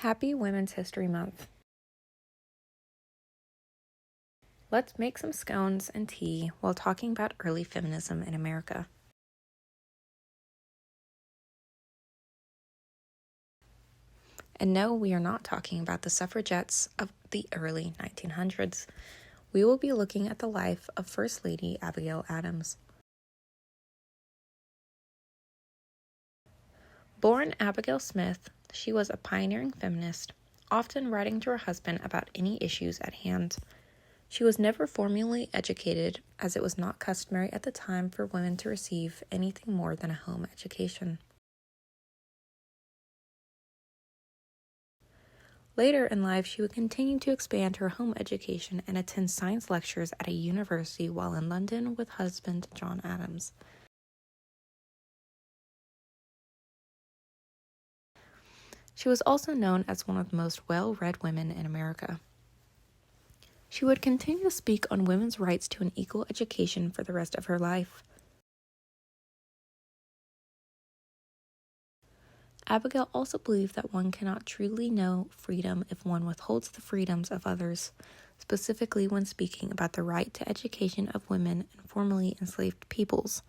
Happy Women's History Month. Let's make some scones and tea while talking about early feminism in America. And no, we are not talking about the suffragettes of the early 1900s. We will be looking at the life of First Lady Abigail Adams. Born Abigail Smith, she was a pioneering feminist, often writing to her husband about any issues at hand. She was never formally educated, as it was not customary at the time for women to receive anything more than a home education. Later in life, she would continue to expand her home education and attend science lectures at a university while in London with husband John Adams. She was also known as one of the most well-read women in America. She would continue to speak on women's rights to an equal education for the rest of her life. Abigail also believed that one cannot truly know freedom if one withholds the freedoms of others, specifically when speaking about the right to education of women and formerly enslaved peoples.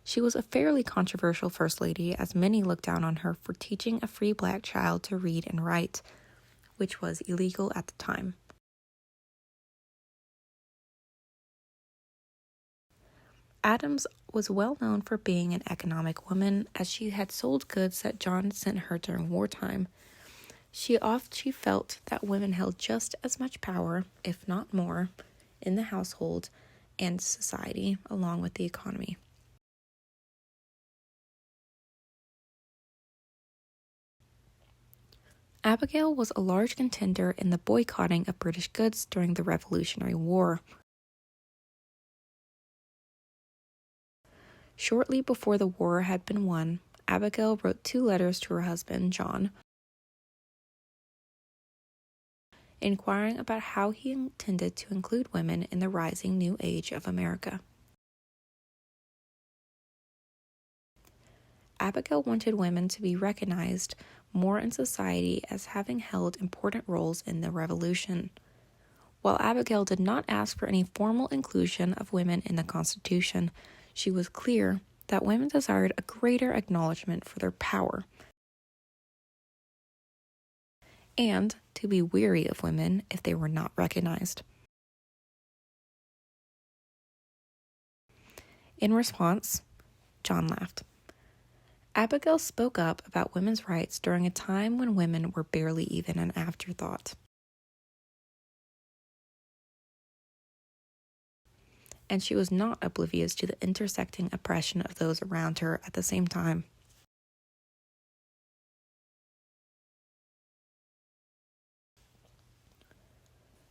She was a fairly controversial First Lady, as many looked down on her for teaching a free black child to read and write, which was illegal at the time. Adams was well known for being an economic woman, as she had sold goods that John sent her during wartime. She felt that women held just as much power, if not more, in the household and society, along with the economy. Abigail was a large contender in the boycotting of British goods during the Revolutionary War. Shortly before the war had been won, Abigail wrote 2 letters to her husband, John, inquiring about how he intended to include women in the rising new age of America. Abigail wanted women to be recognized more in society as having held important roles in the Revolution. While Abigail did not ask for any formal inclusion of women in the Constitution, she was clear that women desired a greater acknowledgement for their power and to be weary of women if they were not recognized. In response, John laughed. Abigail spoke up about women's rights during a time when women were barely even an afterthought. And she was not oblivious to the intersecting oppression of those around her at the same time.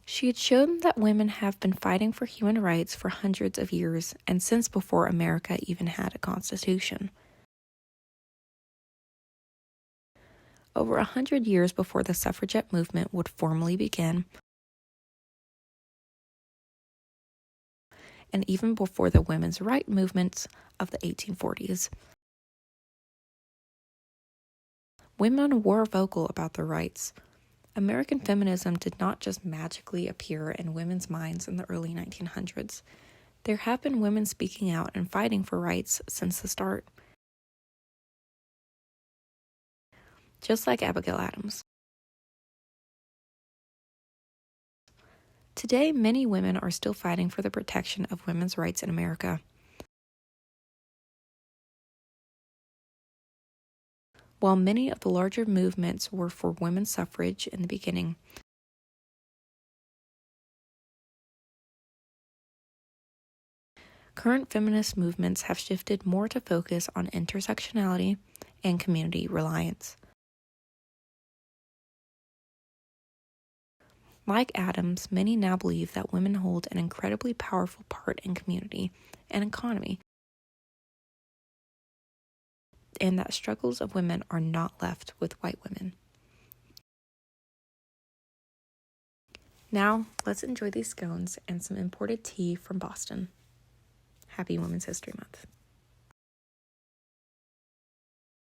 She had shown that women have been fighting for human rights for hundreds of years, and since before America even had a constitution. Over 100 years before the suffragette movement would formally begin, and even before the women's rights movements of the 1840s. Women were vocal about their rights. American feminism did not just magically appear in women's minds in the early 1900s. There have been women speaking out and fighting for rights since the start. Just like Abigail Adams. Today, many women are still fighting for the protection of women's rights in America. While many of the larger movements were for women's suffrage in the beginning, current feminist movements have shifted more to focus on intersectionality and community reliance. Like Adams, many now believe that women hold an incredibly powerful part in community and economy, and that struggles of women are not left with white women. Now, let's enjoy these scones and some imported tea from Boston. Happy Women's History Month.